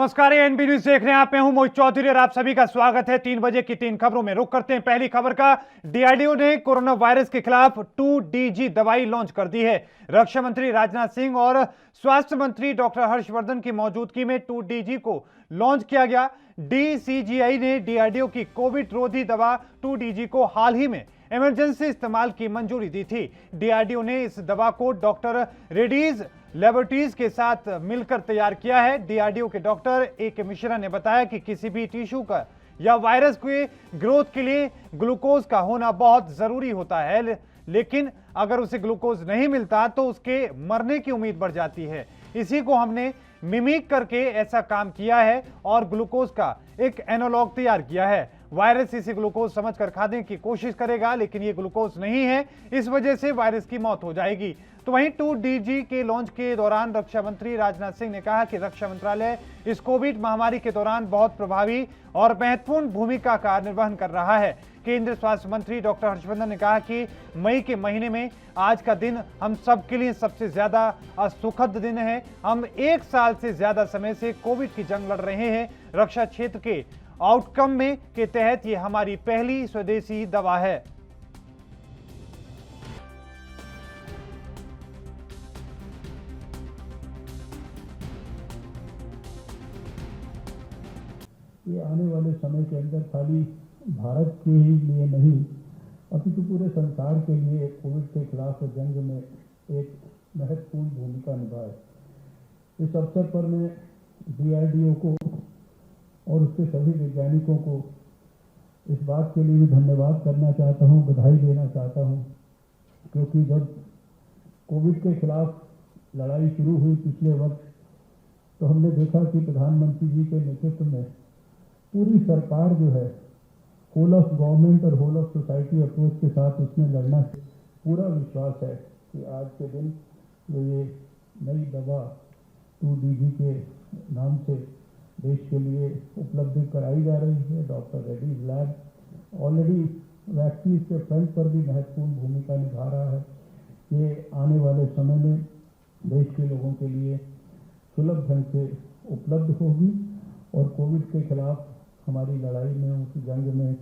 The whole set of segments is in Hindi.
नमस्कार, एनबी न्यूज देख रहे हैं आप। मैं हूं मोहित चौधरी और आप सभी का स्वागत है 3 बजे की 3 खबरों में। रुक करते हैं पहली खबर का। डीआरडीओ ने कोरोना वायरस के खिलाफ 2DG दवाई लॉन्च कर दी है। रक्षा मंत्री राजनाथ सिंह और स्वास्थ्य मंत्री डॉक्टर हर्षवर्धन की मौजूदगी में 2DG को लॉन्च किया गया। डीसीजीआई ने डीआरडीओ की कोविड रोधी दवा 2DG को हाल ही में इमरजेंसी इस्तेमाल की मंजूरी दी थी। डीआरडीओ ने इस दवा को डॉक्टर रेड्डीज लेबोरेटरीज के साथ मिलकर तैयार किया है। डीआरडीओ के डॉक्टर ए.के. मिश्रा ने बताया कि किसी भी टिश्यू का या वायरस के ग्रोथ के लिए ग्लूकोज का होना बहुत जरूरी होता है, लेकिन अगर उसे ग्लूकोज नहीं मिलता तो उसके मरने की उम्मीद बढ़ जाती है। इसी को हमने मिमिक करके ऐसा काम किया है और ग्लूकोज का एक एनालॉग तैयार किया है। वायरस इसे ग्लूकोज समझकर खाने की कोशिश करेगा, लेकिन ये ग्लूकोज नहीं है, इस वजह से वायरस की मौत हो जाएगी। तो वहीं 2DG के लॉन्च के दौरान रक्षा मंत्री राजनाथ सिंह ने कहा कि रक्षा मंत्रालय इस कोविड महामारी के दौरान बहुत प्रभावी और महत्वपूर्ण भूमिका का निर्वहन कर रहा है। केंद्रीय स्वास्थ्य मंत्री डॉक्टर हर्षवर्धन ने कहा कि मई के महीने में आज का दिन हम सबके लिए सबसे ज्यादा सुखद दिन है। हम 1 साल से ज्यादा समय से कोविड की जंग लड़ रहे हैं। रक्षा क्षेत्र के आउटकम में के तहत ये हमारी पहली स्वदेशी दवा है। ये आने वाले समय के अंदर खाली भारत के ही लिए नहीं, अपितु पूरे संसार के लिए कोविड के खिलाफ जंग में एक महत्वपूर्ण भूमिका निभाए। इस अवसर पर मैं डीआरडीओ को और उसके सभी वैज्ञानिकों को इस बात के लिए भी धन्यवाद करना चाहता हूँ, बधाई देना चाहता हूँ, क्योंकि जब कोविड के खिलाफ लड़ाई शुरू हुई पिछले वर्ष, तो हमने देखा कि प्रधानमंत्री जी के नेतृत्व में पूरी सरकार जो है होल ऑफ गवर्नमेंट और होल ऑफ सोसाइटी अप्रोच के साथ उसमें लड़ना पूरा विश्वास है कि आज के दिन जो ये नई दवा 2DG के नाम से देश के लिए उपलब्ध कराई जा रही है। Doctor Reddy's lab already vaccine के फ्रंट पर भी महत्वपूर्ण भूमिका निभा रहा है। ये आने वाले समय में देश के लोगों के लिए सुलभ ढंग से उपलब्ध होगी और कोविड के खिलाफ हमारी लड़ाई में, उस जंग में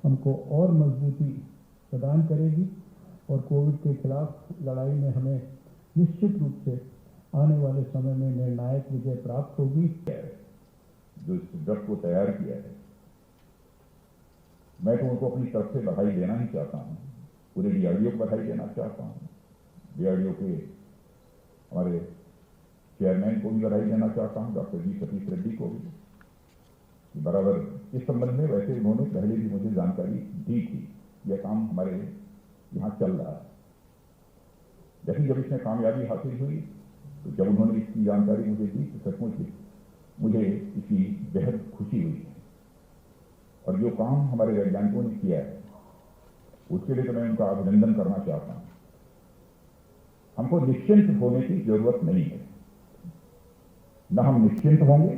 हमको और मजबूती प्रदान करेगी और कोविड के खिलाफ लड़ाई में हमें निश्चित रूप से आने वाले समय में निर्णायक विजय प्राप्त होगी। जो इस ड्रग को तैयार किया है, मैं तो उनको अपनी तरफ से बधाई देना ही चाहता हूँ। पूरे डीआरडीओ को बधाई देना चाहता हूँ। डीआरडीओ के हमारे चेयरमैन को भी बधाई देना चाहता हूँ, डॉक्टर जी सतीश रेड्डी को भी। बराबर इस संबंध में वैसे उन्होंने पहले भी मुझे जानकारी दी थी। यह काम हमारे यहाँ चल रहा है। लेकिन जब इसमें कामयाबी हासिल हुई, तो जब उन्होंने इसकी जानकारी मुझे दी, तो सचमुच मुझे इसकी बेहद खुशी हुई। और जो काम हमारे वैज्ञानिकों ने किया है, उसके लिए तो मैं उनका अभिनंदन करना चाहता हूँ। हमको निश्चिंत होने की जरूरत नहीं है। न हम निश्चिंत होंगे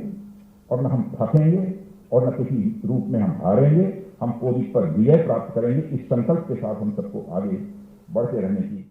और न हम थकेंगे और न किसी रूप में हम हारेंगे। हम कोविड पर विजय प्राप्त करेंगे। इस संकल्प के साथ हम सबको आगे बढ़ते रहने की।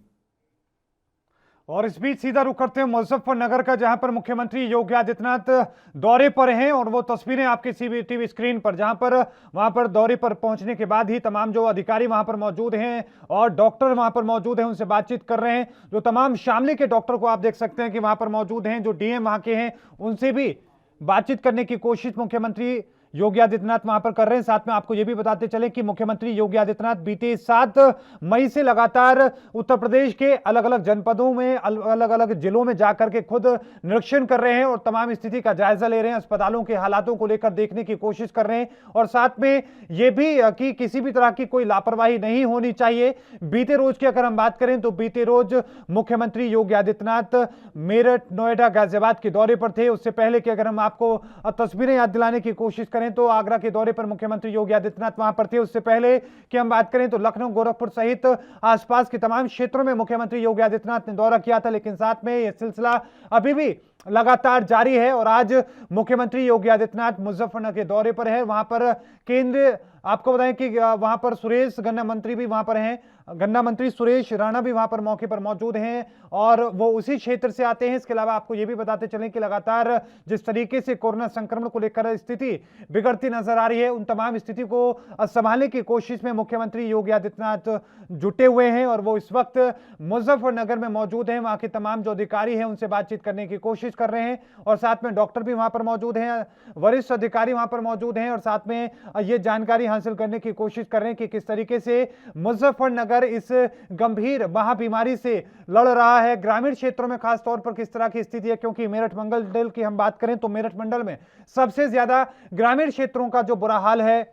और इस बीच सीधा रुख करते हैं मुजफ्फरनगर का, जहां पर मुख्यमंत्री योगी आदित्यनाथ दौरे पर हैं। और वो तस्वीरें आपके टीवी स्क्रीन पर, जहां पर वहां पर दौरे पर पहुंचने के बाद ही तमाम जो अधिकारी वहां पर मौजूद हैं और डॉक्टर वहां पर मौजूद हैं, उनसे बातचीत कर रहे हैं। जो तमाम शामली के डॉक्टर को आप देख सकते हैं कि वहां पर मौजूद हैं, जो डीएम वहां के हैं, उनसे भी बातचीत करने की कोशिश मुख्यमंत्री योगी आदित्यनाथ वहां पर कर रहे हैं। साथ में आपको यह भी बताते चले कि मुख्यमंत्री योगी आदित्यनाथ बीते 7 मई से लगातार उत्तर प्रदेश के अलग अलग जनपदों में, अलग अलग जिलों में जाकर के खुद निरीक्षण कर रहे हैं और तमाम स्थिति का जायजा ले रहे हैं। अस्पतालों के हालातों को लेकर देखने की कोशिश कर रहे हैं और साथ में यह भी कि किसी भी तरह की कोई लापरवाही नहीं होनी चाहिए। बीते रोज की अगर हम बात करें तो बीते रोज मुख्यमंत्री योगी आदित्यनाथ मेरठ, नोएडा, गाजियाबाद के दौरे पर थे। उससे पहले कि अगर हम आपको तस्वीरें याद दिलाने की कोशिश करें तो आगरा के दौरे पर मुख्यमंत्री योगी आदित्यनाथ वहां पर थे। उससे पहले कि हम बात करें तो लखनऊ, गोरखपुर सहित आसपास के तमाम क्षेत्रों में मुख्यमंत्री योगी आदित्यनाथ ने दौरा किया था। लेकिन साथ में यह सिलसिला अभी भी लगातार जारी है और आज मुख्यमंत्री योगी आदित्यनाथ मुजफ्फरनगर के दौरे पर है। वहां पर केंद्र, आपको बताएं कि वहां पर सुरेश गन्ना मंत्री भी वहां पर हैं, गन्ना मंत्री सुरेश राणा भी वहां पर मौके पर मौजूद हैं और वो उसी क्षेत्र से आते हैं। इसके अलावा आपको ये भी बताते चलें कि लगातार जिस तरीके से कोरोना संक्रमण को लेकर स्थिति बिगड़ती नजर आ रही है, उन तमाम स्थिति को संभालने की कोशिश में मुख्यमंत्री योगी आदित्यनाथ जुटे हुए हैं और वो इस वक्त मुजफ्फरनगर में मौजूद हैं। वहां के तमाम जो अधिकारी हैं उनसे बातचीत करने की कोशिश कर रहे हैं और साथ में डॉक्टर भी वहां पर मौजूद हैं, वरिष्ठ अधिकारी वहां पर मौजूद हैं और साथ में ये जानकारी हासिल करने की कोशिश कर रहे हैं कि किस तरीके से मुजफ्फरनगर इस गंभीर महाबीमारी से लड़ रहा है। ग्रामीण क्षेत्रों में खास तौर पर किस तरह की स्थिति है, क्योंकि मेरठ मंडल की हम बात करें तो मेरठ मंडल में सबसे ज्यादा ग्रामीण क्षेत्रों का जो बुरा हाल है,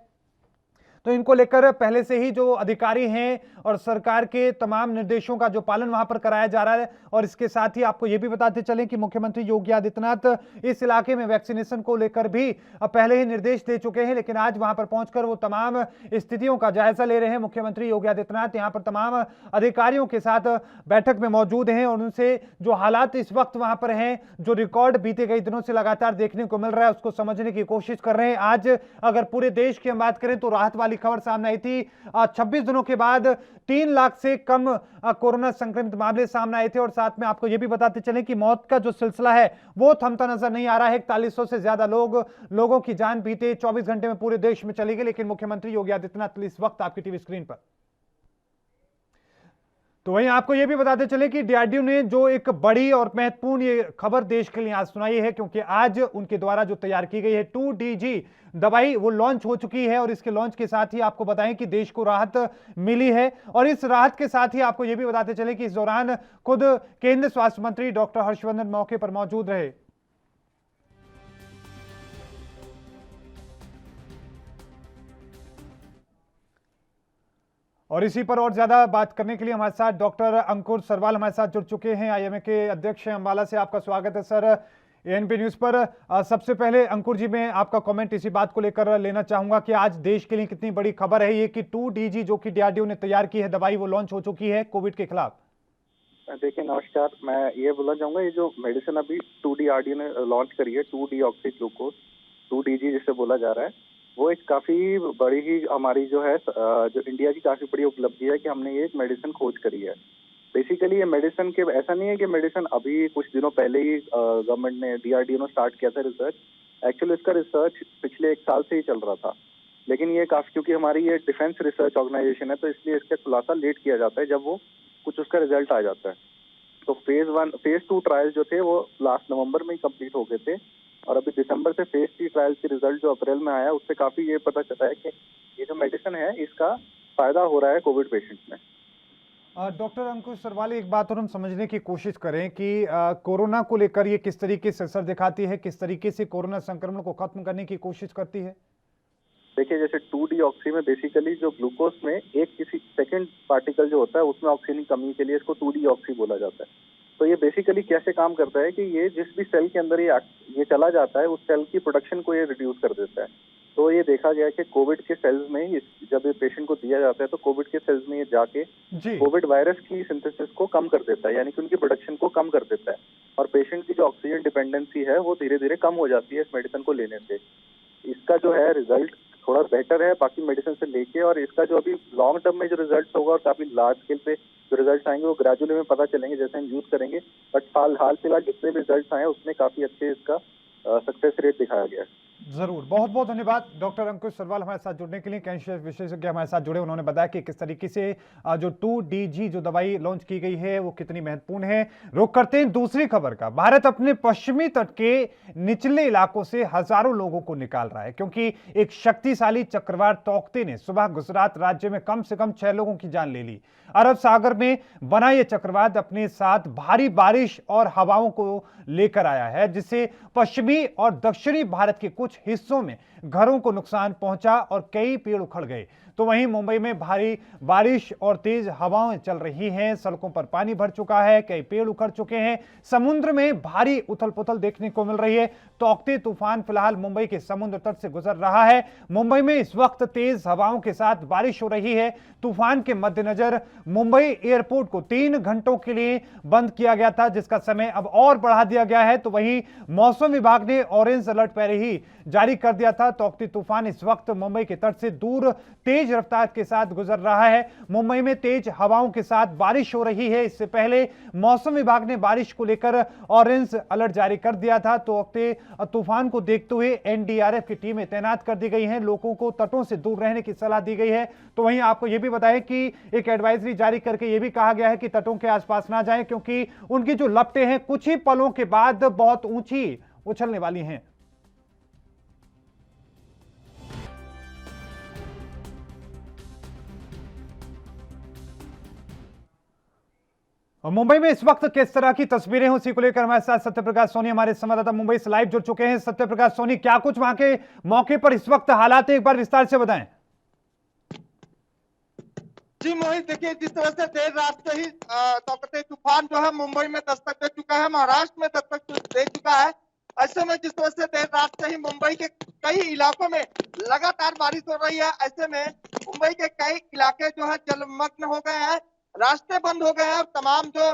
तो इनको लेकर पहले से ही जो अधिकारी हैं और सरकार के तमाम निर्देशों का जो पालन वहां पर कराया जा रहा है। और इसके साथ ही आपको यह भी बताते चलें कि मुख्यमंत्री योगी आदित्यनाथ इस इलाके में वैक्सीनेशन को लेकर भी पहले ही निर्देश दे चुके हैं, लेकिन आज वहां पर पहुंचकर वो तमाम स्थितियों का जायजा ले रहे हैं। मुख्यमंत्री योगी आदित्यनाथ यहां पर तमाम अधिकारियों के साथ बैठक में मौजूद हैं और उनसे जो हालात इस वक्त वहां पर हैं, जो रिकॉर्ड बीते कई दिनों से लगातार देखने को मिल रहा है, उसको समझने की कोशिश कर रहे हैं। आज अगर पूरे देश की हम बात करें तो राहत वाली खबर सामने आई थी। 26 दिनों के बाद 3 लाख से कम कोरोना संक्रमित मामले सामने आए थे और साथ में आपको यह भी बताते चलें कि मौत का जो सिलसिला है वो थमता नजर नहीं आ रहा है। 4100 से ज्यादा लोगों की जान बीते 24 घंटे में पूरे देश में चली गई, लेकिन मुख्यमंत्री योगी आदित्यनाथ इस वक्त आपकी टीवी स्क्रीन पर। तो वहीं आपको यह भी बताते चले कि डीआरडीओ ने जो एक बड़ी और महत्वपूर्ण ये खबर देश के लिए आज सुनाई है, क्योंकि आज उनके द्वारा जो तैयार की गई है 2DG दवाई वो लॉन्च हो चुकी है और इसके लॉन्च के साथ ही आपको बताएं कि देश को राहत मिली है। और इस राहत के साथ ही आपको यह भी बताते चले कि इस दौरान खुद केंद्रीय स्वास्थ्य मंत्री डॉक्टर हर्षवर्धन मौके पर मौजूद रहे। और इसी पर और ज्यादा बात करने के लिए हमारे साथ डॉक्टर अंकुर सरवाल हमारे साथ जुड़ चुके हैं, आईएमए के अध्यक्ष हैं। अंबाला से आपका स्वागत है सर एएनपी न्यूज पर। सबसे पहले अंकुर जी, मैं आपका कमेंट इसी बात को लेकर लेना चाहूंगा कि आज देश के लिए कितनी बड़ी खबर है ये कि 2DG जो कि डीआरडीओ ने तैयार की है दवाई वो लॉन्च हो चुकी है कोविड के खिलाफ। देखिए नमस्कार, मैं ये बोलना चाहूंगा ये जो मेडिसिन अभी 2DRDO ने लॉन्च करी है 2-डीऑक्सी ग्लूकोज 2DG जिसे बोला जा रहा है, वो एक काफी बड़ी ही हमारी जो है जो इंडिया की काफी बड़ी उपलब्धि है कि हमने ये एक मेडिसिन खोज करी है। बेसिकली ये मेडिसिन के ऐसा नहीं है कि मेडिसिन अभी कुछ दिनों पहले ही गवर्नमेंट ने DRDO ने स्टार्ट किया था रिसर्च। एक्चुअली इसका रिसर्च पिछले 1 साल से ही चल रहा था, लेकिन ये काफी क्योंकि हमारी ये डिफेंस रिसर्च ऑर्गेनाइजेशन है तो इसलिए इसका खुलासा लेट किया जाता है जब वो कुछ उसका रिजल्ट आ जाता है। तो फेज 2 ट्रायल जो थे वो लास्ट नवंबर में ही कंप्लीट हो गए थे और अभी दिसंबर से फेज 3 ट्रायल के रिजल्ट जो अप्रैल में आया उससे काफी ये पता चला है कि ये जो मेडिसिन है इसका फायदा हो रहा है कोविड पेशेंट्स में। डॉक्टर अंकुश सरवाल, एक बात और हम समझने की कोशिश करें कि कोरोना को लेकर ये किस तरीके से असर दिखाती है, किस तरीके से कोरोना संक्रमण को खत्म करने की कोशिश करती है। देखिए जैसे 2-डीऑक्सी में बेसिकली जो ग्लूकोज में एक किसी सेकंड पार्टिकल जो होता है उसमें ऑक्सीजन की कमी के लिए इसको 2-डीऑक्सी बोला जाता है। तो ये बेसिकली कैसे काम करता है कि ये जिस भी सेल के अंदर ये चला जाता है उस सेल की प्रोडक्शन को ये रिड्यूस कर देता है। तो ये देखा गया कि कोविड के सेल्स में जब ये पेशेंट को दिया जाता है तो कोविड के सेल्स में ये जाके कोविड वायरस की सिंथेसिस को कम कर देता है, यानी कि उनकी प्रोडक्शन को कम कर देता है और पेशेंट की जो ऑक्सीजन डिपेंडेंसी है वो धीरे धीरे कम हो जाती है इस मेडिसिन को लेने से। इसका जो है रिजल्ट थोड़ा बेटर है बाकी मेडिसिन से लेके, और इसका जो अभी लॉन्ग टर्म में जो रिजल्ट होगा और काफी लार्ज स्केल पे जो रिजल्ट आएंगे वो ग्रेजुअली में पता चलेंगे जैसे हम यूज करेंगे। बट हाल फिलहाल जितने भी रिजल्ट आए उसमें काफी अच्छे इसका सक्सेस रेट दिखाया गया है। जरूर, बहुत बहुत धन्यवाद डॉक्टर अंकुश सरवाल हमारे साथ जुड़ने के लिए। कैंसर विशेषज्ञ हमारे साथ जुड़े, उन्होंने बताया कि किस तरीके से जो 2DG जो दवाई लॉन्च की गई है वो कितनी महत्वपूर्ण है। रुक करते हैं दूसरी खबर का। भारत अपने पश्चिमी तट के निचले इलाकों से हजारों लोगों को निकाल रहा है, क्योंकि एक शक्तिशाली चक्रवात तौकते ने सुबह गुजरात राज्य में कम से कम 6 लोगों की जान ले ली। अरब सागर में बना यह चक्रवात अपने साथ भारी बारिश और हवाओं को लेकर आया है, जिससे पश्चिमी और दक्षिणी भारत के कुछ हिस्सों में घरों को नुकसान पहुंचा और कई पेड़ उखड़ गए। तो वहीं मुंबई में भारी बारिश और तेज हवाएं चल रही हैं, सड़कों पर पानी भर चुका है, कई पेड़ उखड़ चुके हैं, समुद्र में भारी उथल पुथल देखने को मिल रही है। तौकते तूफान फिलहाल मुंबई के समुद्र तट से गुजर रहा है। मुंबई में इस वक्त तेज हवाओं के साथ बारिश हो रही है। तूफान के मद्देनजर मुंबई एयरपोर्ट को 3 घंटों के लिए बंद किया गया था, जिसका समय अब और बढ़ा दिया गया है। तो वहीं मौसम विभाग ने ऑरेंज अलर्ट पहले ही जारी कर दिया था। तौकती तूफान इस वक्त मुंबई के तट से दूर तेज रफ्तार के साथ गुजर रहा है। मुंबई में तेज हवाओं के साथ बारिश हो रही है। इससे पहले मौसम विभाग ने बारिश को लेकर ऑरेंज अलर्ट जारी कर दिया था। तौकते तूफान को देखते हुए एनडीआरएफ की टीमें तैनात कर दी गई हैं। लोगों को तटों से दूर रहने की सलाह दी गई है। तो वहीं आपको यह भी बताएं कि एक एडवाइजरी जारी करके यह भी कहा गया है कि तटों के आसपास ना जाएं, क्योंकि उनकी जो लपटें हैं कुछ ही पलों के बाद बहुत ऊंची उछलने वाली हैं। और मुंबई में इस वक्त किस तरह की तस्वीरें हैं, उसी को लेकर हमारे साथ सत्यप्रकाश सोनी हमारे संवाददाता मुंबई से लाइव जुड़ चुके हैं। सत्यप्रकाश सोनी, क्या कुछ वहां के मौके पर इस वक्त हालात है, एक बार विस्तार से बताएं। जी मोहित, देखिए जिस तरह से देर रात से ही तौकते तूफान जो है मुंबई में दस्तक दे चुका है, महाराष्ट्र में दस्तक दे चुका है। ऐसे में जिस तरह से देर रात से ही मुंबई के कई इलाकों में लगातार बारिश हो रही है, ऐसे में मुंबई के कई इलाके जो है जलमग्न हो गए हैं, रास्ते बंद हो गए हैं और तमाम जो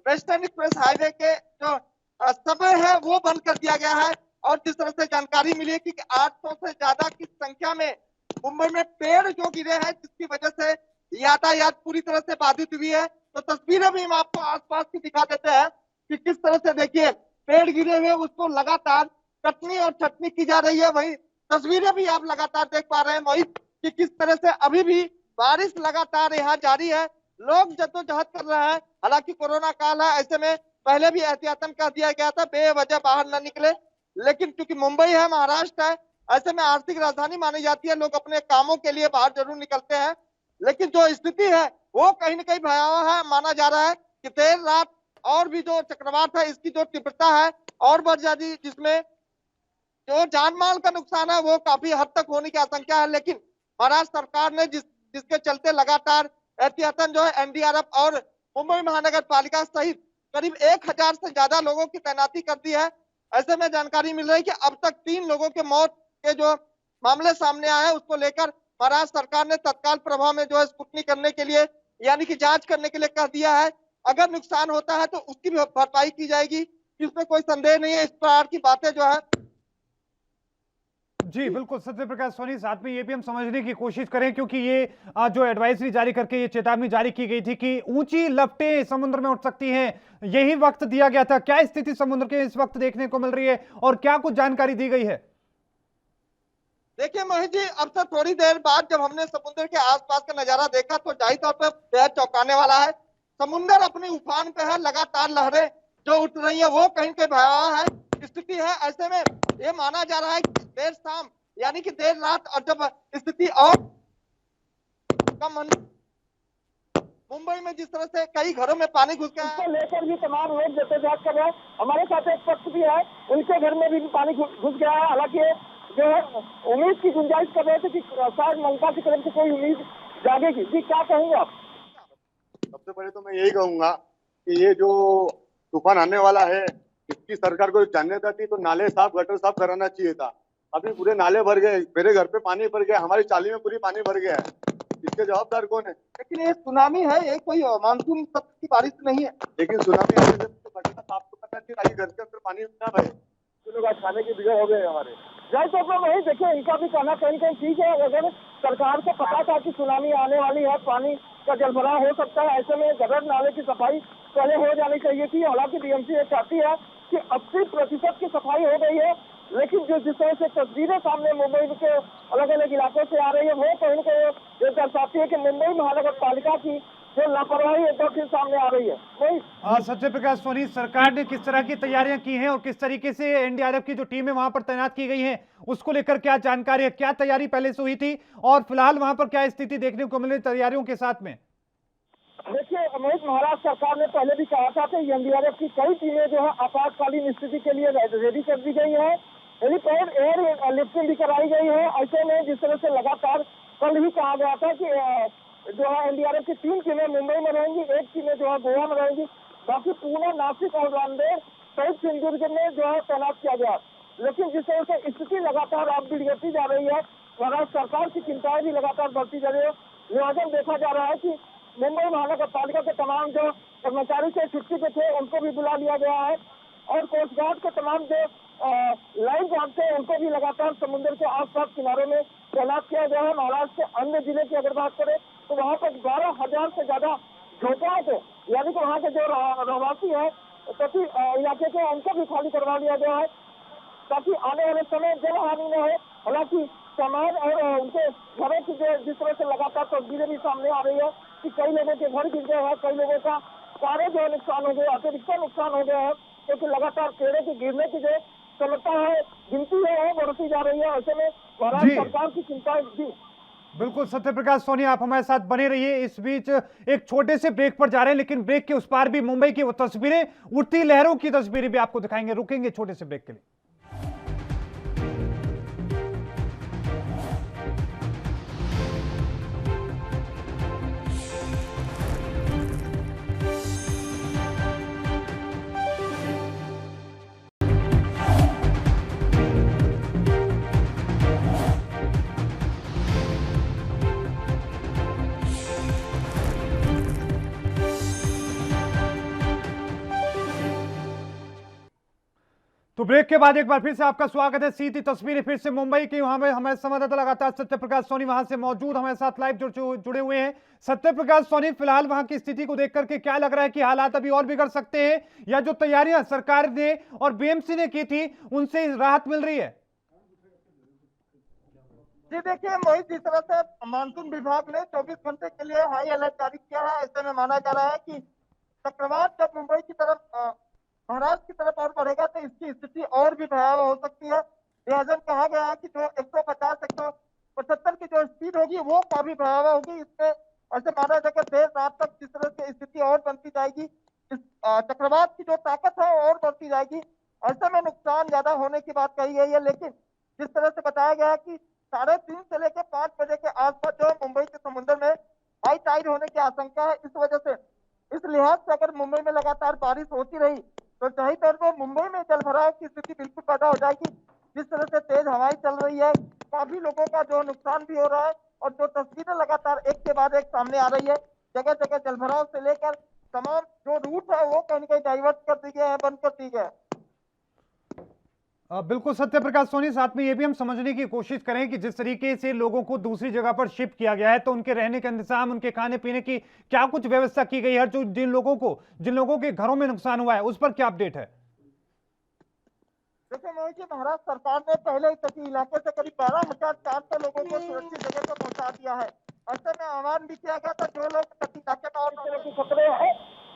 वेस्टर्न एक्सप्रेस हाईवे के जो सबवे है वो बंद कर दिया गया है। और जिस तरह से जानकारी मिली है कि 800 से ज्यादा की संख्या में मुंबई में पेड़ जो गिरे हैं, जिसकी वजह से यातायात पूरी तरह से बाधित हुई है। तो तस्वीरें भी हम आपको आसपास की दिखा देते हैं कि किस तरह से देखिए पेड़ गिरे हुए उसको लगातार कटनी और छटनी की जा रही है। वही तस्वीरें भी आप लगातार देख पा रहे हैं मोहित कि किस तरह से अभी भी बारिश लगातार यहाँ जारी है। लोग जद्दोजहद कर रहे हैं, हालांकि कोरोना काल है, ऐसे में पहले भी एहतियातन कह दिया गया था बेवजह बाहर न निकले, लेकिन क्योंकि मुंबई है, महाराष्ट्र है, ऐसे में आर्थिक राजधानी मानी जाती है, लोग अपने कामों के लिए बाहर जरूर निकलते हैं। लेकिन जो स्थिति है वो कहीं न कहीं भयावह है। माना जा रहा है कि देर रात और भी जो चक्रवात है इसकी जो तीव्रता है और बढ़ जाती, जिसमें जो जान माल का नुकसान है वो काफी हद तक होने की आशंका है। लेकिन महाराष्ट्र सरकार ने जिसके चलते लगातार एहतियातन जो है एनडीआरएफ और मुंबई महानगर पालिका सहित करीब 1000 से ज्यादा लोगों की तैनाती कर दी है। ऐसे में जानकारी मिल रही है कि अब तक 3 लोगों के मौत के जो मामले सामने आए हैं उसको लेकर महाराष्ट्र सरकार ने तत्काल प्रभाव में जो है स्क्रूटनी करने के लिए यानी कि जांच करने के लिए कह दिया है। अगर नुकसान होता है तो उसकी भी भरपाई की जाएगी, इसमें कोई संदेह नहीं है। इस प्रकार की बातें जो है जी बिल्कुल सत्यप्रकाश सोनी, साथ में ये भी हम समझने की कोशिश करें, क्योंकि ये जो एडवाइजरी जारी करके ये चेतावनी जारी की गई थी कि ऊंची लपटें समुद्र में उठ सकती हैं, यही वक्त दिया गया था। क्या स्थिति समुद्र के इस वक्त देखने को मिल रही है और क्या कुछ जानकारी दी गई है? देखिए मोहित जी, अब से थोड़ी देर बाद जब हमने समुद्र के आसपास का नजारा देखा तो जाहिर तौर पर बेहद चौंकाने वाला है। समुद्र अपने उफान पे है, लगातार लहरें जो उठ रही है वो कहीं के भयावह है स्थिति है। ऐसे में ये माना जा रहा है कि देर शाम यानी कि देर रात और जब स्थिति और कम मुंबई में जिस तरह से कई घरों में पानी घुस गया है, लेकर भी तमाम लोग जद्दोजहद कर रहे हैं। हमारे साथ एक पक्ष भी है, उनके घर में भी पानी घुस गया है। हालांकि जो है उम्मीद की गुंजाइश कर रहे थे कि शायद ममता की तरफ से कोई उम्मीद जागेगी। जी क्या कहेंगे आप? सबसे पहले तो मैं यही कहूंगा कि ये जो तूफान आने वाला है इसकी सरकार को जानने देती तो नाले साफ गटर साफ कराना चाहिए था। अभी पूरे नाले भर गए, मेरे घर पे पानी भर गया, हमारी चाली में पूरी पानी भर गया है। इसके जवाबदार कौन है? लेकिन ये सुनामी है, ये कोई मानसून सत्र की बारिश नहीं है। लेकिन सुनामी आने से तो गटर साफ तो करना चाहिए ताकि घर के अंदर पानी ना भरे। लोग आज खाने की बिगड़ हो गए हमारे। जाहिर तौर पर वही देखिए, इनका भी कहना कहीं कहीं ठीक है। अगर सरकार को पता था कि सुनामी आने वाली है, पानी का जलभराव हो सकता है, ऐसे में गटर नाले की सफाई पहले हो जानी चाहिए थी। हालांकि बीएमसी ये चाहती है कि 80% की सफाई हो गई है, लेकिन जिस तरह से तस्वीरें सामने मुंबई के अलग अलग इलाकों से आ रही है वो कहीं न कहीं ये दर्शाती है कि मुंबई महानगर पालिका की जो लापरवाही एक बार फिर सामने आ रही है। वही सत्यप्रकाश सोनी, सरकार ने किस तरह की तैयारियां की हैं और किस तरीके से एनडीआरएफ की जो टीमें वहां पर तैनात की गई हैं उसको लेकर क्या जानकारी है, क्या तैयारी पहले से हुई थी और फिलहाल वहां पर क्या स्थिति देखने को मिल रही तैयारियों के साथ में? देखिए मोहित, महाराष्ट्र सरकार ने पहले भी कहा था कि एनडीआरएफ की कई टीमें जो है आपातकालीन स्थिति के लिए रेडी कर दी गई है। हेलीपैड एयर लिफ्टिंग भी कराई गई है। ऐसे में जिस तरह से लगातार कल ही कहा गया था कि जो है एनडीआरएफ की 3 टीमें मुंबई में रहेंगी, 1 टीमें जो है गोवा में रहेंगी, बाकी पुणे, नासिक और नांदेड़ सहित सिंधुदुर्ग में जो है तैनात किया गया। लेकिन जिस तरह से स्थिति लगातार अब बिगड़ती जा रही है, महाराष्ट्र सरकार की चिंताएं भी लगातार बढ़ती जा रही है। निवेदन देखा जा रहा है कि मुंबई महानगर पालिका के तमाम जो कर्मचारी से छुट्टी पे थे उनको भी बुला लिया गया है और कोस्ट गार्ड के तमाम जो लाइन गार्ड थे उनको भी लगातार समुद्र के आसपास किनारों में तैनात किया गया है। महाराष्ट्र के अन्य जिले की अगर बात करें तो वहाँ पर 12,000 से ज्यादा झोपड़ों को, यानी कि वहाँ के जो रहवासी है प्रति इलाके के, उनको भी खाली करवा दिया गया है ताकि आने वाले समय जल हानि न हो। हालांकि सामान और उनके घरों की जो जिस तरह से लगातार तस्वीरें भी सामने आ रही है कि कई लोगों के घर गिर गए हैं, कई लोगों का कारें जो नुकसान हो गए, ऑटो रिक्शा नुकसान हो गया है, क्योंकि लगातार पेड़ों के गिरने की जो क्षमता है, गिनती है, वो बढ़ती जा रही है। ऐसे में महाराष्ट्र सरकार की चिंता भी। बिल्कुल सत्य प्रकाश सोनी, आप हमारे साथ बने रहिए। इस बीच एक छोटे से ब्रेक पर जा रहे हैं, लेकिन ब्रेक के उस पार भी मुंबई की वो तस्वीरें, उठती लहरों की तस्वीरें भी आपको दिखाएंगे। रुकेंगे छोटे से ब्रेक के लिए। तो ब्रेक के बाद एक बार फिर से आपका स्वागत है। सीधी तस्वीरें फिर से मुंबई की, वहां में हमारे संवाददाता लगातार सत्य प्रकाश सोनी वहां से मौजूद हमारे साथ लाइव जुड़े हुए हैं। सत्य प्रकाश सोनी, फिलहाल वहां की स्थिति को देख करके क्या लग रहा है कि हालात अभी और बिगड़ सकते हैं, या जो तैयारियां सरकार ने और बीएमसी ने की थी उनसे राहत मिल रही है? जी देखिए मोहित, जिस तरह से मानसून विभाग ने 24 घंटे के लिए हाई अलर्ट जारी किया है, ऐसे में माना जा रहा है कि चक्रवात जब मुंबई की तरफ महाराष्ट्र की तरफ और बढ़ेगा तो इसकी स्थिति और भी भयावह हो सकती है। लिहाजा कहा गया है कि जो 150 175 की जो स्पीड होगी वो काफी भयावह होगी। इसमें ऐसे माना जाएगा देर रात तक जिस तरह से स्थिति और बनती जाएगी, इस चक्रवात की जो ताकत है और बढ़ती जाएगी। ऐसे में नुकसान ज्यादा होने की बात कही गई है, लेकिन जिस तरह से बताया गया है कि 3:30 से लेकर 5 बजे के आसपास जो मुंबई के समुद्र में हाई टाइड होने की आशंका है। इस वजह से, इस लिहाज से अगर मुंबई में लगातार बारिश होती रही तो जाहिर तौर पर मुंबई में जल भराव की स्थिति बिल्कुल पैदा हो जाएगी। जिस तरह से तेज हवाएं चल रही है, काफी लोगों का जो नुकसान भी हो रहा है, और जो तस्वीरें लगातार एक के बाद एक सामने आ रही है, जगह जगह जल भराव से लेकर तमाम जो रूट है वो कहीं ना कहीं डाइवर्ट कर दी गए हैं, बंद कर दी गए। बिल्कुल सत्य प्रकाश सोनी, साथ में ये भी हम समझने की कोशिश करें कि जिस तरीके से लोगों को दूसरी जगह पर शिफ्ट किया गया है, तो उनके रहने का इंतजाम, उनके खाने पीने की क्या कुछ व्यवस्था की गई है? जो जिन लोगों के घरों में नुकसान हुआ है उस पर क्या अपडेट है? देखिए मोहित जी, महाराष्ट्र सरकार ने पहले ही तटी इलाके से करीब 12,400 लोगों को सुरक्षित जगह पर पहुंचा दिया है। ऐसे में आह्वान भी किया गया था जो लोग तटी इलाके में और तरह की खतरे हैं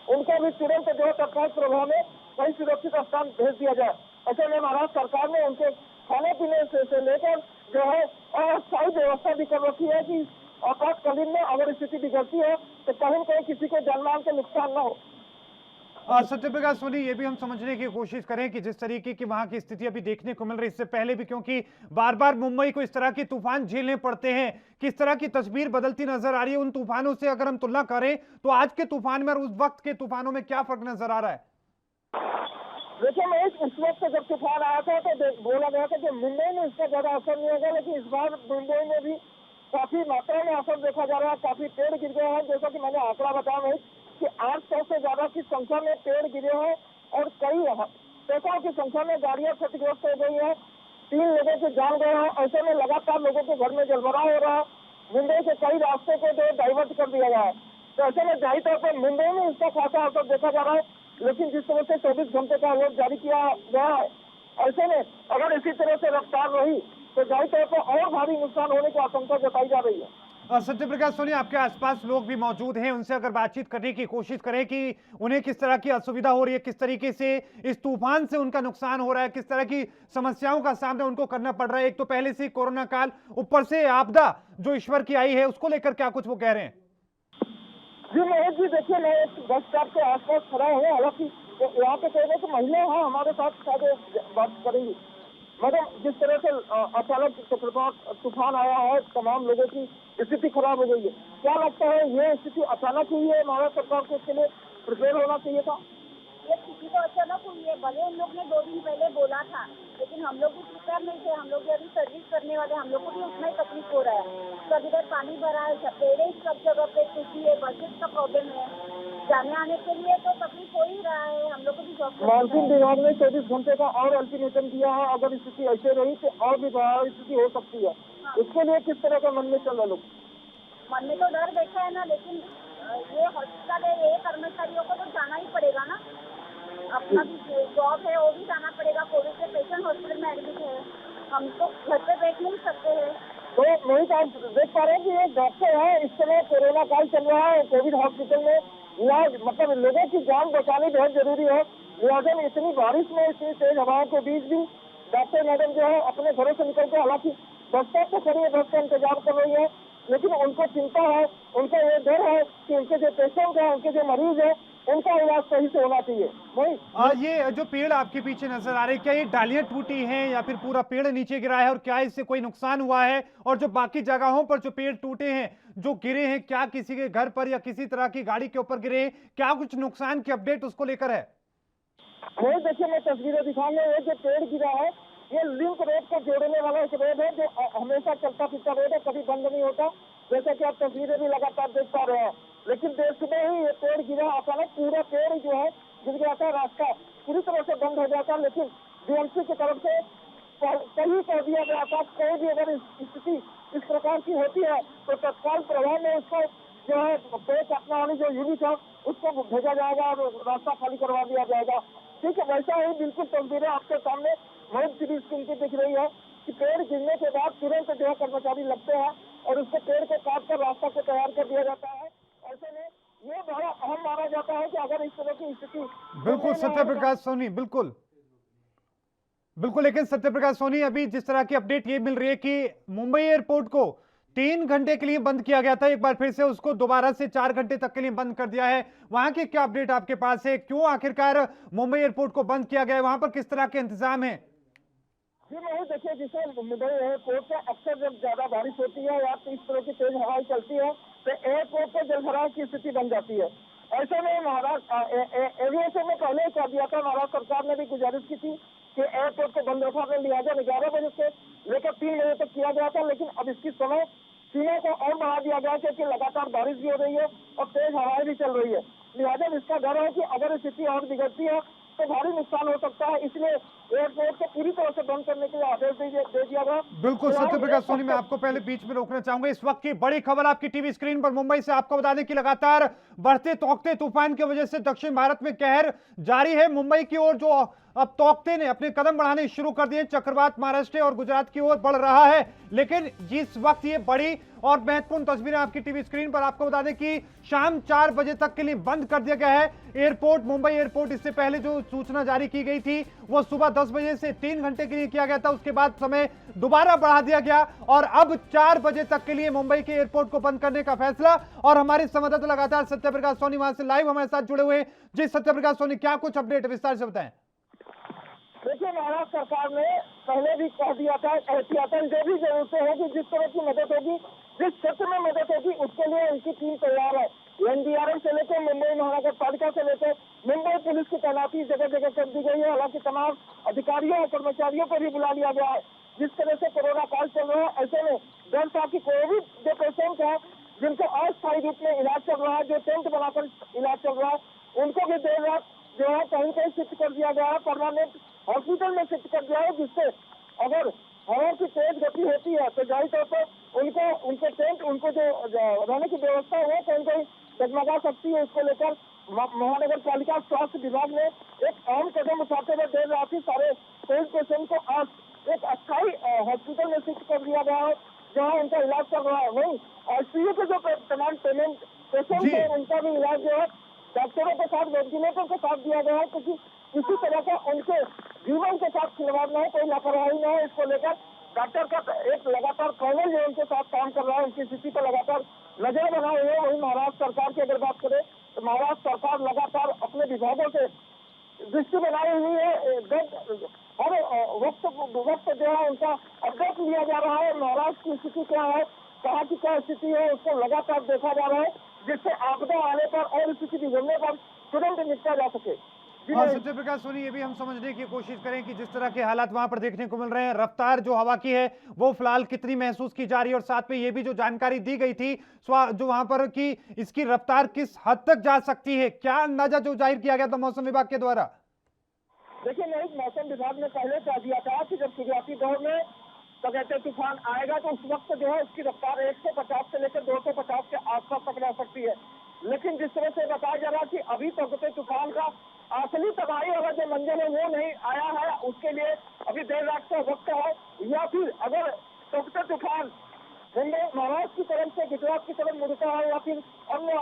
उनका भी तुरंत जो है तत्काल प्रभाव में कहीं सुरक्षित स्थान भेज दिया जाए। ऐसे में महाराष्ट्र सरकार ने उनके खाने पीने से लेकर जो है अस्थायी व्यवस्था भी कर रखी है कि आपातकालीन में अगर स्थिति बिगड़ती है तो कहीं न कहीं किसी को जानमाल के नुकसान न हो। सत्य प्रकाश सोनी, ये भी हम समझने की कोशिश करें कि जिस तरीके की वहां की स्थिति अभी देखने को मिल रही, इससे पहले भी क्योंकि बार बार मुंबई को इस तरह के तूफान झेलने पड़ते हैं, किस तरह की तस्वीर बदलती नजर आ रही है उन तूफानों से अगर हम तुलना करें तो आज के तूफान में और उस वक्त के तूफानों में क्या फर्क नजर आ रहा है? देखिए मैं उस वक्त जब तूफान आया था तो बोला गया था कि मुंबई में इसका ज्यादा असर नहीं होगा, लेकिन इस बार मुंबई में भी काफी मात्रा में असर देखा जा रहा है। काफी पेड़ गिर गए हैं, जैसा कि मैंने आंकड़ा बताया कि 800 से ज्यादा की संख्या में पेड़ गिरे हैं और कई सैकड़ों की संख्या में गाड़ियां क्षतिग्रस्त हो गई है। 3 लोगों की जान गए हैं। ऐसे में लगातार लोगों के घर में जलभराव हो रहा है। मुंबई के कई रास्तों को जो डाइवर्ट कर दिया गया है, तो ऐसे में जाहिर तौर पर मुंबई में इसका खासा असर देखा जा रहा है। लेकिन जिस तरह से 24 घंटे का अलर्ट जारी किया गया है, ऐसे में अगर इसी तरह से रफ्तार रही तो जाहिर तौर पर और भारी नुकसान होने की आशंका जताई जा रही है। सत्य प्रकाश सोनी, आपके आसपास लोग भी मौजूद हैं, उनसे अगर बातचीत करने की कोशिश करें कि उन्हें किस तरह की असुविधा हो रही है, किस तरीके से इस तूफान से उनका नुकसान हो रहा है, किस तरह की समस्याओं का सामना उनको करना पड़ रहा है। एक तो पहले से कोरोना काल, ऊपर से आपदा जो ईश्वर की आई है, उसको लेकर क्या कुछ वो कह रहे हैं? जी मोहित जी, देखिए मैं बस स्टॉप के आसपास खड़ा हूँ। हालांकि यहाँ पे कह रहे तो महिला है हमारे साथ शायद बात करेंगी। मैडम, जिस तरह से अचानक चक्रवात तूफान आया है, तमाम लोगों की स्थिति खराब हो गई है, क्या लगता है ये स्थिति अचानक हुई है? महाराष्ट्र सरकार को इसके लिए प्रिपेयर होना चाहिए था। ये स्थिति तो अचानक हुई है, भले उन लोग ने 2 दिन पहले बोला था, लेकिन हम लोग भी प्रिपेयर नहीं थे। हम लोग भी अभी सर्विस करने वाले, हम लोग को भी उतना ही तकलीफ हो रहा है। सब इधर पानी भरा है, पेड़े सब जगह पे, कृषि है, बसेस का प्रॉब्लम है, जाने आने के लिए तो तकलीफ हो ही रहा है। हम लोग को भी मानसून विभाग ने 24 घंटे का और अल्टीमेटम दिया है। अगर स्थिति ऐसे रही तो और भी बड़ा स्थिति हो सकती है। इसके लिए किस तरह का मन में चल रहा लोग? मन में तो डर बैठा है ना, लेकिन ये हॉस्पिटल है, ये कर्मचारियों को तो जाना ही पड़ेगा ना। अपना भी जॉब है, वो भी जाना पड़ेगा। कोविड के पेशेंट हॉस्पिटल में एडमिट है, हम तो घर पे बैठ नहीं सकते हैं। तो मोहित, आप देख पा रहे हैं कि एक डॉक्टर है, इस समय कोरोना काल चल रहा है कोविड हॉस्पिटल में। इलाज मतलब लोगों की जान बचानी बहुत जरूरी है। लिहाजा में इतनी बारिश में, इतनी तेज हवाओं के बीच भी डॉक्टर मैडम जो है अपने घरों से निकल के, हालांकि बस स्टॉप पर खड़ी है, बस का इंतजार कर रही है, लेकिन उनको चिंता है, उनका ये डर है कि उनके जो पेशेंट है, उनके जो मरीज है, उनका इलाज सही से होना चाहिए। वही ये जो पेड़ आपके पीछे नजर आ रहे हैं, क्या ये डालियां टूटी हैं या फिर पूरा पेड़ नीचे गिरा है, और क्या इससे कोई नुकसान हुआ है? और जो बाकी जगहों पर जो पेड़ टूटे हैं, जो गिरे हैं, क्या किसी के घर पर या किसी तरह की गाड़ी के ऊपर गिरे हैं? क्या कुछ नुकसान की अपडेट उसको लेकर है? वही देखिए, मैं तस्वीरें दिखाऊंगा। ये जो पेड़ गिरा है, ये लिंक रोड को जोड़ने वाला एक रोड है, जो हमेशा चलता फिरता रोड है, कभी बंद नहीं होता, जैसा कि आप तस्वीरें भी लगातार देख पा रहे हैं। लेकिन देश में ही ये पेड़ गिरा, अचानक पूरा पेड़ जो है गिर गया था, रास्ता पूरी तरह से बंद हो गया था। लेकिन बीएमसी की तरफ से सही कर दिया गया था, कोई भी अगर स्थिति इस प्रकार की होती है तो तत्काल प्रभाव में उसको जो है पेड़ काटने वाली जो यूनिट है उसको भेजा जाएगा और रास्ता खाली करवा दिया जाएगा। ठीक है, वैसा ही बिल्कुल तस्वीरें आपके सामने बहुत सीधी स्क्रीन की दिख रही है कि पेड़ गिरने के बाद तुरंत जो है कर्मचारी लगते हैं और उसको पेड़ को काट कर रास्ता को तैयार कर दिया जाता है। ऐसे में ये बड़ा अहम माना जाता है कि अगर इस तरह की स्थिति बिल्कुल सत्यप्रकाश सोनी, बिल्कुल बिल्कुल। लेकिन सत्यप्रकाश सोनी, अभी जिस तरह की अपडेट ये मिल रही है कि मुंबई एयरपोर्ट को 3 घंटे के लिए बंद किया गया था, एक बार फिर से उसको दोबारा से 4 घंटे तक के लिए बंद कर दिया है। वहां की क्या अपडेट आपके पास है? क्यों आखिरकार मुंबई एयरपोर्ट को बंद किया गया है? वहां पर किस तरह के इंतजाम है? जी नहीं, देखिए, जिसे मुंबई एयरपोर्ट पर अक्सर जब ज्यादा बारिश होती है या इस तरह की तेज हवाएं चलती है तो एयरपोर्ट पर जलभराव की स्थिति बन जाती है। ऐसे में महाराष्ट्र एविएशन में पहले ही कर दिया था, महाराष्ट्र सरकार ने भी गुजारिश की थी कि एयरपोर्ट को बंद रखा कर, लिहाजा 11 बजे से लेकर 3 बजे तक किया गया था। लेकिन अब इसकी समय सीमा को और बढ़ा दिया गया क्योंकि लगातार बारिश भी हो रही है और तेज हवाएं भी चल रही है। लिहाजा इसका डर है कि अगर स्थिति और बिगड़ती है तो भारी नुकसान हो सकता है, इसलिए एयरपोर्ट को पूरी तरह से बंद करने के लिए आदेश दे दिया गया। बिल्कुल सत्यप्रकाश सोनी, मैं आपको पहले बीच में रोकना चाहूंगा। इस वक्त की बड़ी खबर आपकी टीवी स्क्रीन पर मुंबई से आपको बता दें कि लगातार बढ़ते तौकते तूफान की वजह से दक्षिण भारत में कहर जारी है। मुंबई की ओर जो अब तौकते ने अपने कदम बढ़ाने शुरू कर दिए, चक्रवात महाराष्ट्र और गुजरात की ओर बढ़ रहा है। लेकिन जिस वक्त ये बड़ी और महत्वपूर्ण तस्वीरें आपकी टीवी स्क्रीन पर, आपको बता दें कि शाम 4 बजे तक के लिए बंद कर दिया गया है एयरपोर्ट, मुंबई एयरपोर्ट। इससे पहले जो सूचना जारी की गई थी वो सुबह 10 बजे से 3 घंटे के लिए किया गया था, उसके बाद समय दोबारा बढ़ा दिया गया और अब 4 बजे तक के लिए मुंबई के एयरपोर्ट को बंद करने का फैसला। और हमारे संवाददाता लगातार सत्यप्रकाश सोनी वहां से लाइव हमारे साथ जुड़े हुए हैं। जी सत्यप्रकाछ सोनी, क्या कुछ अपडेट विस्तार से बताएं। देखिए, महाराष्ट्र सरकार ने पहले भी कह दिया था, एहतियातन जो भी जरूरतें होगी, जिस तरह की मदद होगी, जिस क्षेत्र में मदद होगी उसके लिए उनकी टीम तैयार है। एनडीआरएफ से लेकर मुंबई महानगर पालिका से लेकर मुंबई पुलिस की तैनाती जगह जगह कर दी गई है। हालांकि तमाम अधिकारियों और कर्मचारियों को भी बुला लिया गया है। जिस तरह से कोरोना काल चल रहा है, ऐसे में डर था कि कोविड जो पेशेंट है जिनको अस्थायी रूप में इलाज चल रहा है, जो टेंट बनाकर इलाज चल रहा है, उनको भी देर रात जो है कहीं कहीं शिफ्ट कर दिया गया है, परमानेंट हॉस्पिटल में शिफ्ट कर दिया है, जिससे अगर हवा की तेज गति होती है तो जाहिर तौर पर उनके टेंट, उनको जो रहने की व्यवस्था है कहीं कहीं डगमगा सकती है। इसको लेकर महानगर पालिका स्वास्थ्य विभाग ने एक अहम कदम उठाते हुए देर रात ही सारे कोविड पेशेंट को आज एक अस्थायी हॉस्पिटल में शिफ्ट कर दिया गया है, जहाँ उनका इलाज चल रहा है। वहीं आईसीयू के जो तमाम पेशेंट है उनका भी इलाज जो है डॉक्टरों के साथ, वेंटिलेटर के साथ दिया गया है, क्योंकि किसी तरह का उनके जीवन के साथ खिलवाड़ न हो, कोई लापरवाही न हो। इसको लेकर डॉक्टर का एक लगातार पैनल जो उनके साथ काम कर रहा है, उनकी स्थिति पर लगातार नजर बनाए हुए। वही महाराष्ट्र सरकार की अगर बात करें तो महाराष्ट्र सरकार लगातार अपने विभागों से दृष्टि बनाई हुई है। हर वक्त जो है उनका अपडेट लिया जा रहा है, महाराष्ट्र की स्थिति क्या है, कहाँ की क्या स्थिति है, उसको लगातार देखा जा रहा है, जिससे आपदा आने पर और स्थिति बिगड़ने पर तुरंत निपटा जा सके। और सत्यप्रकाश सोनी, ये भी हम समझने की कोशिश करें कि जिस तरह के हालात वहां पर देखने को मिल रहे हैं, रफ्तार जो हवा की है वो फिलहाल कितनी महसूस की जा रही है, और साथ में ये भी जो जानकारी दी गई थी जो वहां पर कि इसकी रफ्तार किस हद तक जा सकती है, क्या अंदाजा जो जाहिर किया गया था मौसम विभाग के द्वारा? देखिए नहीं, मौसम विभाग ने पहले कह दिया था कि जब शुरुआती दौर में तो कहते तूफान आएगा तो उस वक्त जो है उसकी रफ्तार 150 से लेकर 250 के आसपास तक रह सकती है। लेकिन जिस तरह से बताया जा रहा है कि अभी तक तूफान का असली तबाही वाला जो मंजर है वो नहीं आया है, उसके लिए अभी देर रात का वक्त है। या फिर अगर तोकते तूफान मुंबई महाराष्ट्र की तरफ से गुजरात की तरफ मुड़ता है या फिर अन्य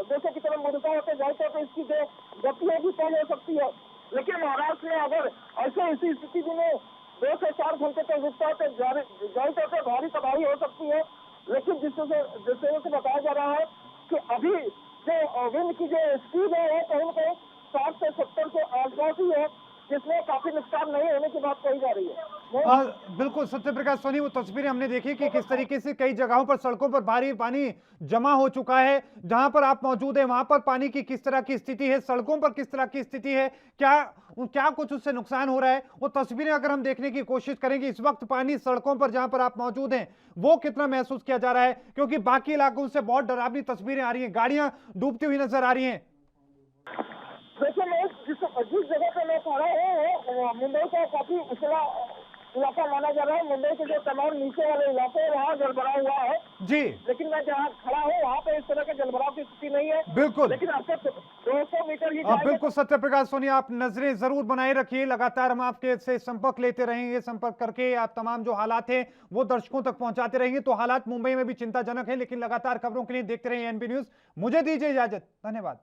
देशों की तरफ मुड़ता है तो जाए तो इसकी जो गति है भी कम हो सकती है। लेकिन महाराष्ट्र में अगर ऐसे इसी स्थिति में 2 से 4 घंटे तक रुकता है तो जाए तो भारी तबाही हो सकती है। लेकिन जिस तरह से बताया जा रहा है कि अभी जो विंड की जो स्पीड है वो कहीं ना कहीं 60 से 70 के आसपास ही है, जिसमें काफी नुकसान नहीं होने की बात कही जा रही है। बिल्कुल सत्य प्रकाश सोनी, वो तस्वीरें हमने देखी कि किस तरीके से कई जगहों पर सड़कों पर भारी पानी जमा हो चुका है। जहां पर आप मौजूद हैं वहां पर पानी की किस तरह की स्थिति है, सड़कों पर किस तरह की स्थिति है, क्या कुछ उससे नुकसान हो रहा है, वो तस्वीरें अगर हम देखने की कोशिश करेंगे इस वक्त पानी सड़कों पर जहां पर आप मौजूद हैं वो कितना महसूस किया जा रहा है, क्योंकि बाकी इलाकों से बहुत डरावनी तस्वीरें आ रही हैं, गाड़ियां डूबती हुई नजर आ रही हैं। देखिए मैं जिस जगह पे मैं खड़ा हूँ मुंबई का काफी उछला इलाका माना जा रहा है। मुंबई के जो तमाम नीचे वाले इलाके हैं वहाँ जलभराव हुआ है जी, लेकिन मैं जहाँ खड़ा हूँ वहाँ पे इस तरह के जलभराव की स्थिति नहीं है। बिल्कुल, लेकिन आपसे 200 मीटर ही बिल्कुल सत्य प्रकाश सोनी, आप नजरें जरूर बनाए रखिए, लगातार हम आपके से संपर्क लेते रहेंगे, संपर्क करके आप तमाम जो हालात हैं वो दर्शकों तक पहुंचाते रहेंगे। तो हालात मुंबई में भी चिंताजनक है, लेकिन लगातार खबरों के लिए देखते रहिए एनबी न्यूज। मुझे दीजिए इजाजत, धन्यवाद।